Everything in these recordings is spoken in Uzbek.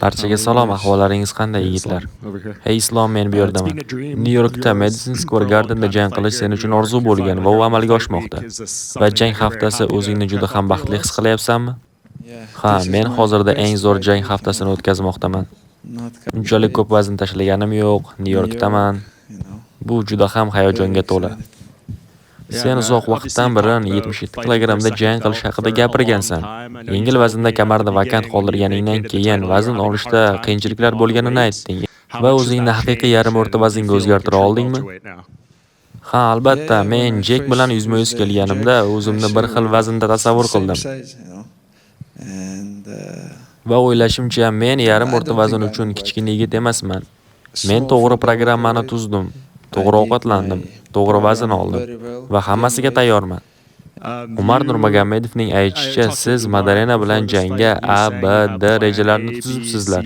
Barchaga salom, ahvollaringiz qanday yigitlar? Hey Islom, men bu yerdaman. New Yorkda Madison Square Garden'da jang qilish sen uchun orzu bo'lgan va u amalga oshmoqda. Va jang haftasi o'zingni juda ham baxtli his qilyapsanmi? Ha, men hozirda eng zo'r jang haftasini o'tkazmoqdaman. Unchalik ko'p vazn tashlaganim yo'q, New Yorkdaman. Bu juda ham hayajonga to'la. Sen uzoq vaqtdan beri 77 kilogramda jang qilish haqida gapirgansan. Yengil vaznda kamarni vakant qoldirganingdan keyin vazn olishda qiyinchiliklar bo'lganini aytding va o'zingni haqiqiy yarim o'rta vaznga o'zgartira oldingmi? Ha, albatta, men Jek bilan yuzma-yuz kelganimda o'zimni bir xil vaznda tasavvur qildim. Va o'ylashimcha, men yarim o'rta vazn uchun kichkina yigit emasman. Men to'g'ri programmani tuzdim. To'g'ri ovqatlandim, to'g'ri vazn oldim va hammasiga tayyorman. Umar Nurmagomedovning aytishicha, siz Madalena bilan jangga A, B, D rejalarni tuzibsizlar.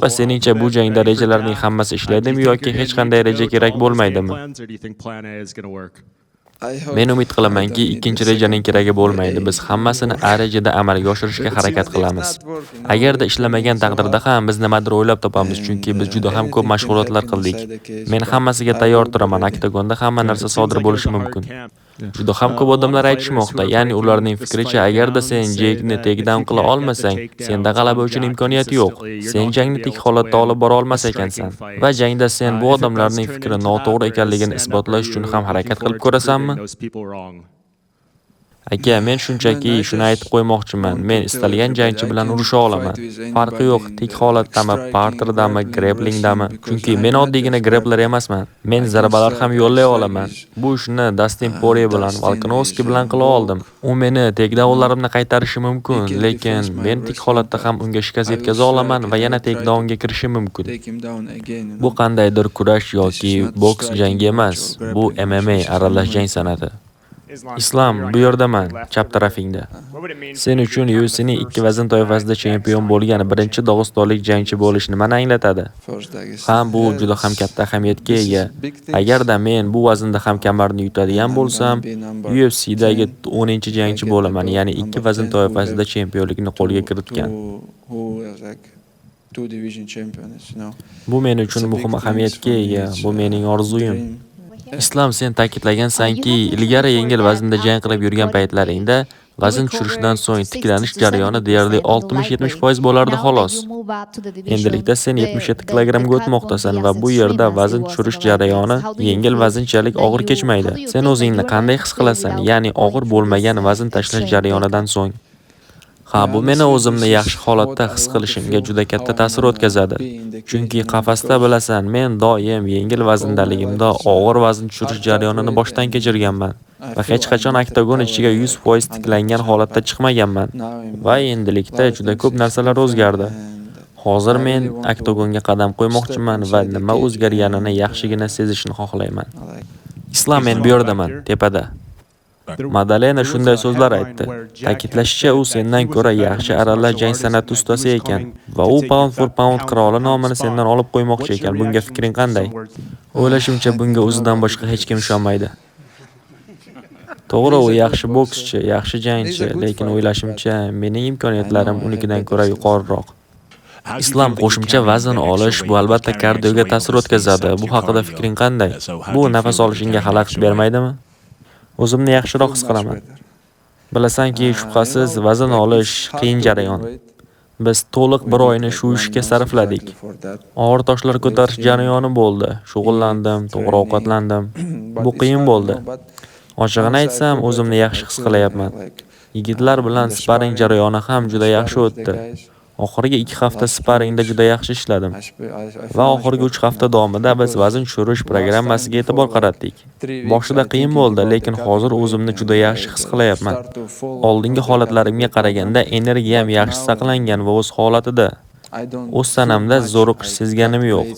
Va seningcha bu jangda rejalarning hammasi ishlaydimi yoki hech qanday reja kerak bo'lmaydimi? Men umid qilamanki, ikkinchi rejaning keragi bo'lmaydi. Biz hammasini A rejada amalga oshirishga harakat qilamiz. Agarda ishlamagan taqdirda ham biz nimadir o'ylab topamiz, chunki biz juda ham ko'p mashg'ulotlar qildik. Men hammasiga tayyor turaman. Oktagonda hamma narsa sodir bo'lishi mumkin. Juda ham ko'p odamlar aytishmoqda, ya'ni ularning fikricha, agarda sen Jekni takedown qila olmasang, senda g'alaba uchun imkoniyat yo'q. Sen jangni tik holatda olib bora olmas ekansan. Va jangda sen bu odamlarning fikri noto'g'ri ekanligini isbotlash uchun ham harakat qilib ko'rasanmi? Aka, men shunchaki shuni aytib qo'ymoqchiman. Men istalgan jangchi bilan urusha olaman. Farqi yo'q, tik holatdami, parterdami, grapplingdami. Chunki men oddiygina grappler emasman. Men zarbalar ham yo'llay olaman. Bu ishni Dustin Poirier bilan, Volkanovski bilan qila oldim. U meni takedownlarimni qaytarishi mumkin, lekin men tik holatda ham unga shikast yetkaza olaman va yana takedownga kirishi mumkin. Bu qandaydir kurash yoki boks jangi emas. Bu MMA aralash jang san'ati. Islom, bu yerdaman, chap tarafingda. Sen uchun UFC'ning ikki vazn toifasida chempion bo'lgan birinchi dog'istonlik jangchi bo'lish nimani anglatadi? Ham bu juda ham katta ahamiyatga ega. Agarda men bu vaznda ham kamarni yutadigan bo'lsam, UFC'dagi 10-jangchi bo'laman, ya'ni ikki vazn toifasida chempionlikni qo'lga kiritgan. Bu men uchun muhim ahamiyatga ega, bu mening orzuyim. Islom, sen ta'kidlagansanki, ilgari yengil vaznda jang qilib yurgan paytlaringda vazn tushirishdan so'ng tiklanish jarayoni deyarli 60-70% bo'lardi xolos. Endilikda sen 77 kilogramga o'tmoqdasan va bu yerda vazn tushirish jarayoni yengil vaznchalik og'ir kechmaydi. Sen o'zingni qanday his qilasan, ya'ni og'ir bo'lmagan vazn tashlash jarayonidan so'ng? Ha, bu meni o'zimni yaxshi holatda his qilishimga juda katta ta'sir o'tkazadi. Chunki qafasda bilasan, men doim yengil vazndaligimda og'ir vazn tushirish jarayonini boshdan kechirganman va hech qachon oktagon ichiga 100% tiklangan holatda chiqmaganman. Va endilikda juda ko'p narsalar o'zgardi. Hozir men oktagonga qadam qo'ymoqchiman va nima o'zgarganini yaxshigina sezishni xohlayman. Islom, men bu yerdaman, tepada. Madalena shunday so'zlar aytdi. Ta'kidlashicha, u sendan ko'ra yaxshi aralash jang san'ati ustasi ekan va u pound for pound qiroli nomini sendan olib qo'ymoqchi ekan. Bunga fikring qanday? O'ylashimcha, bunga o'zidan boshqa hech kim ishonmaydi. To'g'ri, u yaxshi bokschi, yaxshi jangchi, lekin o'ylashimcha, mening imkoniyatlarim unikidan ko'ra yuqoriroq. Islom, qo'shimcha vazn olish bu albatta kardioga ta'sir o'tkazadi. Bu haqida fikring qanday? Bu nafas olishingga xalaqit bermaydimi? O'zimni yaxshiroq his qilaman. Bilasanki, shubhasiz vazn olish qiyin jarayon. Biz to'liq bir oyni shu ishga sarfladik. Og'ir toshlar ko'tarish jarayoni bo'ldi. Shug'ullandim, to'g'ri ovqatlandim. Bu qiyin bo'ldi. Ochig'ini aytsam, o'zimni yaxshi his qilyapman. Yigitlar bilan sparing jarayoni ham juda yaxshi o'tdi. Oxirgi 2 hafta sparingda juda yaxshi ishladim. Va oxirgi 3 hafta davomida biz vazn tushirish programmasiga e'tibor qaratdik. Boshida qiyin bo'ldi, lekin hozir o'zimni juda yaxshi his qilyapman. Oldingi holatlarimga qaraganda energiyam yaxshi saqlangan va o'z holatida. O'z tanamda zo'riqish sezganim yo'q.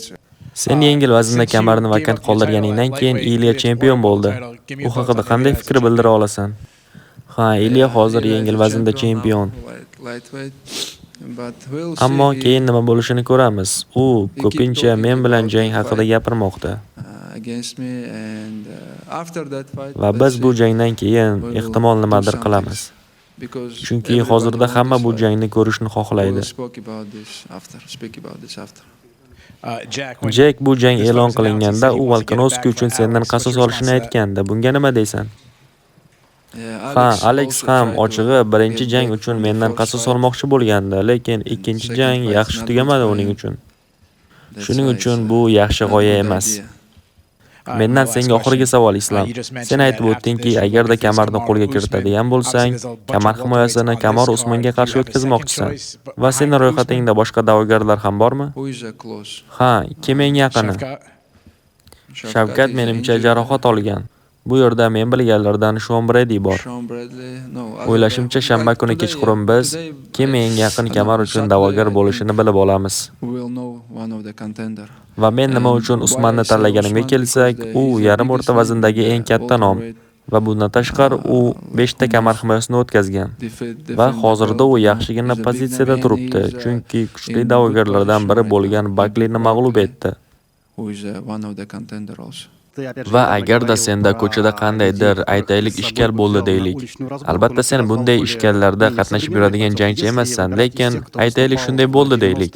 Sen yengil vaznda kamarni vakant qoldirganingdan keyin Ilya chempion bo'ldi. Bu haqida qanday fikr bildira olasan? Ha, Ilya hozir yengil vaznda chempion. Ammo keyin nima bo'lishini ko'ramiz. U ko'pincha men bilan jang haqida gapirmoqda. Va biz bu jangdan keyin ehtimol nimadir qilamiz. Chunki hozirda hamma bu jangni ko'rishni xohlaydi. Jek bu jang e'lon qilinganda u Volkanovski uchun sendan qasos olishini aytgandi. Bunga nima deysan? Ha, Alex ham ochig'i birinchi jang uchun mendan qasos olmoqchi bo'lgandi, lekin ikkinchi jang yaxshi tugamadi uning uchun. Shuning uchun bu yaxshi g'oya emas. Mendan senga oxirgi savol, Islom. Sen aytib o'tdingki, agarda kamarni qo'lga kiritadigan bo'lsang, kamar himoyasini Kamar Usmonga qarshi o'tkazmoqchisan. Va sening ro'yxatingda boshqa da'vogarlar ham bormi? Ha, kim eng yaqini? Shavkat menimcha jarohat olgan. Bu yerda men bilganlardan Shon Bredi bor. O'ylashimcha shanba kuni kechqurun biz kim eng yaqin kamar uchun da'vogar bo'lishini bilib olamiz. Va men nima uchun Usmonni tanlaganimga kelsak, u yarim o'rta vazndagi eng katta nom. Va bundan tashqari u 5 ta kamar himoyasini o'tkazgan. Va hozirda u yaxshigina pozitsiyada turibdi, chunki kuchli da'vogarlardan biri bo'lgan Baklini mag'lub etdi. Va agarda senda ko'chada qandaydir aytaylik ishkal bo'ldi deylik. Albatta sen bunday ishkallarda qatnashib yuradigan jangchi emassan, lekin aytaylik shunday bo'ldi deylik.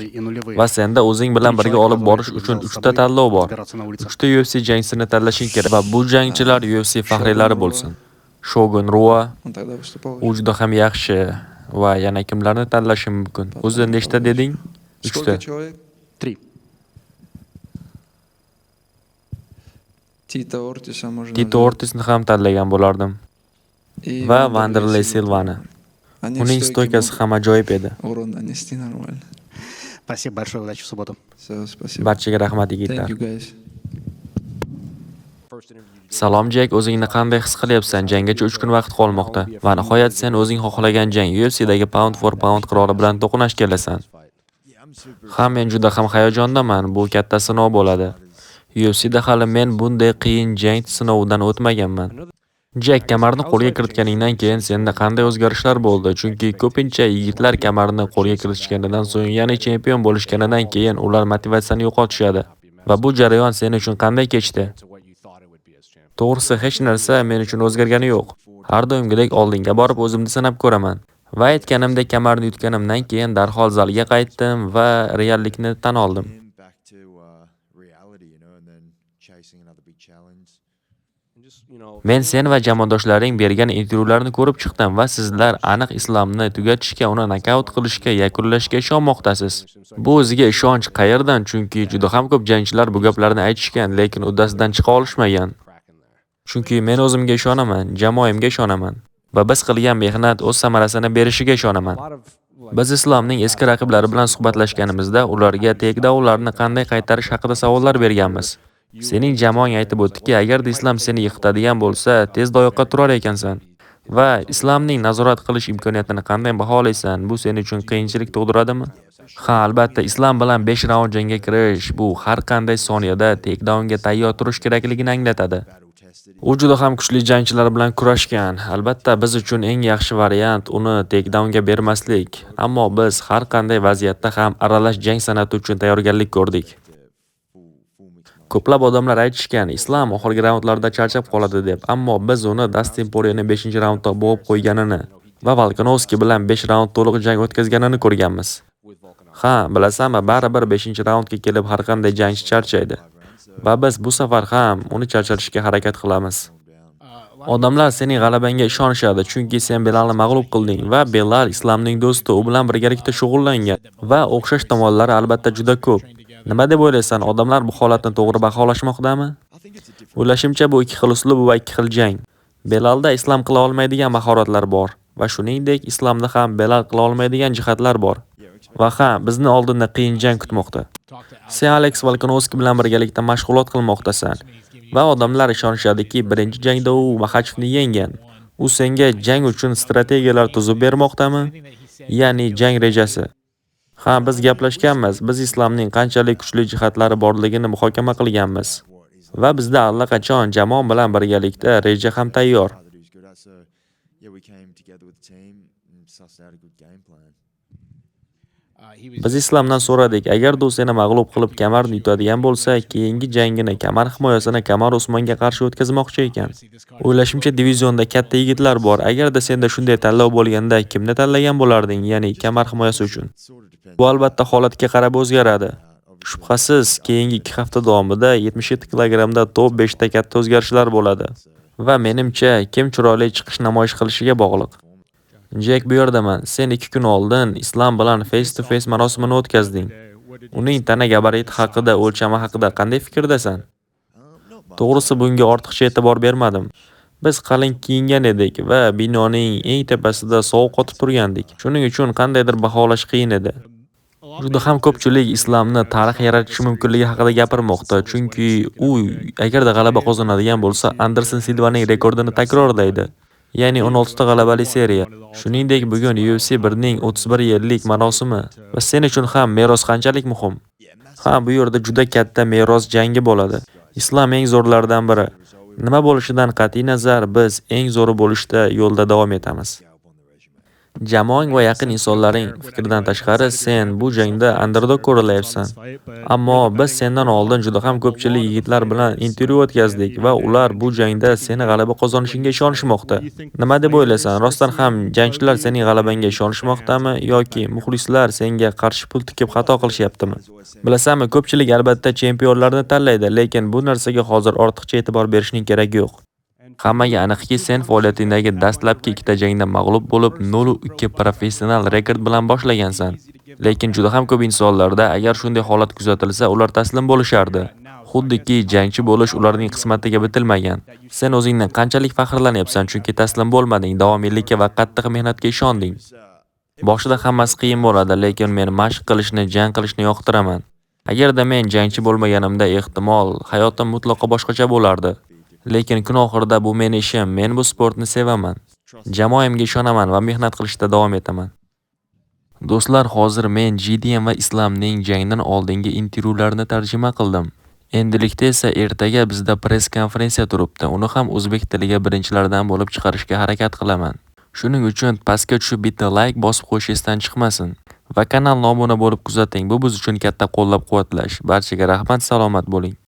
Va senda o'zing bilan birga olib borish uchun 3 ta tanlov bor. 3 ta UFC jangsini tanlashing kerak va bu jangchilar UFC faxriylari bo'lsin. Shogun Rua, u juda ham yaxshi va yana kimlarni tanlashim mumkin? O'zi nechta deding? 3 ta. Tito Ortisni ham tanlagan bo'lardim. Va Wanderlei Silvani. Uning stoykasi ham ajoyib edi. Спасибо большое, удачи в субботу. Barchaga rahmat yigitlar. Salom Jek, o'zingni qanday his qilyapsan? Janggacha 3 kun vaqt qolmoqda. Va nihoyat sen o'zing xohlagan jang UFC'dagi pound for pound qiroli bilan to'qnash kelasan. Ha, men juda ham hayajondaman. Bu katta sinov bo'ladi. UFC'da hali men bunday qiyin jang sinovidan o'tmaganman. Jek, kamarni qo'lga kiritganingdan keyin senda qanday o'zgarishlar bo'ldi? Chunki ko'pincha yigitlar kamarni qo'lga kiritishganidan so'ng, ya'ni chempion bo'lishganidan keyin ular motivatsiyani yo'qotishadi. Va bu jarayon sen uchun qanday kechdi? To'g'risi hech narsa men uchun o'zgargani yo'q. Har doimgidek oldinga borib o'zimni sinab ko'raman. Va aytganimdek kamarni yutganimdan keyin darhol zalga qaytdim va reallikni tan oldim. Men sen va jamoadoshlaring bergan intervyularni ko'rib chiqdim va sizlar aniq Islomni tugatishga, uni nokaut qilishga, yakunlashga ishonmoqdasiz. Bu o'ziga ishonch qayerdan? Chunki juda ham ko'p jangchilar bu gaplarni aytishgan, lekin uddasidan chiqa olishmagan. Chunki men o'zimga ishonaman, jamoamga ishonaman va biz qilgan mehnat o'z samarasini berishiga ishonaman. Biz Islomning eski raqiblari bilan suhbatlashganimizda ularga takedownlarni qanday qaytarish haqida savollar berganmiz. Sening jamoang aytib o'tdiki, agarda Islom seni yiqitadigan bo'lsa, tezda oyoqqa turar ekansan. Va Islomning nazorat qilish imkoniyatini qanday baholaysan? Bu sen uchun qiyinchilik tug'diradimi? Ha, albatta, Islom bilan 5 raund jangga kirish bu har qanday soniyada takedownga tayyor turish kerakligini anglatadi. U juda ham kuchli jangchilar bilan kurashgan. Albatta, biz uchun eng yaxshi variant uni takedownga bermaslik. Ammo biz har qanday vaziyatda ham aralash jang san'ati uchun tayyorgarlik ko'rdik. Ko'plab odamlar aytishgan, Islom oxirgi raundlarda charchab qoladi deb, ammo biz uni Dustin Poirierni 5-raundda bo'g'ib qo'yganini va Volkanovski bilan 5 raund to'liq jang o'tkazganini ko'rganmiz. Ha, bilasanmi, baribir 5-raundga kelib har qanday jangchi charchaydi. Va biz bu safar ham uni charchatishga harakat qilamiz. Odamlar sening g'alabangga ishonishadi, chunki sen Belalni mag'lub qilding va Belal Islomning do'sti, u bilan birgalikda shug'ullangan va o'xshash tomonlari albatta juda ko'p. Nima deb o'ylaysan, odamlar bu holatni to'g'ri baholashmoqdami? O'ylashimcha bu ikki xil uslub va ikki xil jang. Belalda Islom qila olmaydigan mahoratlar bor va shuningdek Islomda ham Belal qila olmaydigan jihatlar bor. Va ha, bizni oldinda qiyin jang kutmoqda. Sen Alex Volkanovski bilan birgalikda mashg'ulot qilmoqdasan va odamlar ishonishadiki, birinchi jangda u Maxachevni yenggan. U senga jang uchun strategiyalar tuzib bermoqdami? Ya'ni jang rejasi. Ha, biz gaplashganmiz. Biz Islomning qanchalik kuchli jihatlari borligini muhokama qilganmiz. Va bizda allaqachon jamoa bilan birgalikda reja ham tayyor. Biz Islomdan so'radik, agar u seni mag'lub qilib kamarni yutadigan bo'lsa, keyingi jangini kamar himoyasini Kamar Usmonga qarshi o'tkazmoqchi ekan. O'ylashimcha, divizionda katta yigitlar bor. Agarda senda shunday tanlov bo'lganda, kimni tanlagan bo'larding, ya'ni kamar himoyasi uchun? Bu albatta holatga qarab o'zgaradi. Shubhasiz, keyingi 2 hafta davomida 77 kilogramda top 5 ta katta o'zgarishlar bo'ladi. Va menimcha, kim chiroyli chiqish namoyish qilishiga bog'liq. Jek, bu yerdaman. Sen 2 kun oldin Islom bilan face to face marosimini o'tkazding. Uning tana gabariti haqida, o'lchami haqida qanday fikrdasan? To'g'risi, bunga ortiqcha e'tibor bermadim. Biz qalin kiyingan edik va binoning eng tepasida sovuq qotib turgandik. Shuning uchun qandaydir baholash qiyin edi. Juda ham ko'pchilik Islomni tarix yaratishi mumkinligi haqida gapirmoqda, chunki u agarda g'alaba qozonadigan bo'lsa, Anderson Silvaning rekordini takrorlaydi. Ya'ni 16 ta g'alabali seriya. Shuningdek, bugun UFC 1ning 31 yillik marosimi va sen uchun ham meros qanchalik muhim? Ha, bu yerda juda katta meros jangi bo'ladi. Islom eng zo'rlardan biri. Nima bo'lishidan qat'iy nazar, biz eng zo'ri bo'lishda yo'lda davom etamiz. Jamoang va yaqin insonlaring fikridan tashqari, sen bu jangda underdog ko'rilyapsan. Ammo biz sendan oldin juda ham ko'pchilik yigitlar bilan intervyu o'tkazdik va ular bu jangda seni g'alaba qozonishingga ishonishmoqda. Nima deb o'ylaysan? Rostdan ham jangchilar sening g'alabangga ishonishmoqdami yoki muxlislar senga qarshi pul tikib xato qilishyaptimi? Bilasanmi, ko'pchilik albatta chempionlarni tanlaydi, lekin bu narsaga hozir ortiqcha e'tibor berishning keragi yo'q. Hammaga aniqki, sen faoliyatingdagi dastlabki 2 ta jangda mag'lub bo'lib, 0-2 professional rekord bilan boshlagansan. Lekin juda ham ko'p insonlarda agar shunday holat kuzatilsa, ular taslim bo'lishardi. Xuddiki jangchi bo'lish ularning qismatiga bitilmagan. Sen o'zingdan qanchalik faxrlanyapsan, chunki taslim bo'lmading, davomiylikka va qattiq mehnatga ishonding. Boshida hammasi qiyin bo'ladi, lekin men mashq qilishni, jang qilishni yoqtiraman. Agarda men jangchi bo'lmaganimda, ehtimol hayotim mutlaqo boshqacha bo'lardi. Lekin kun oxirida bu meni ishim, men bu sportni sevaman. Jamoamga ishonaman va mehnat qilishda davom etaman. Do'stlar, hozir men JDM va Islomning jangdan oldingi intervyularini tarjima qildim. Endilikda esa ertaga bizda press konferensiya turibdi. Uni ham o'zbek tiliga birinchilardan bo'lib chiqarishga harakat qilaman. Shuning uchun pastga tushib bitta like bosib qo'yish esdan chiqmasin. Va kanalni obuna bo'lib kuzating. Bu biz uchun katta qo'llab-quvvatlash. Barchaga rahmat, salomat bo'ling.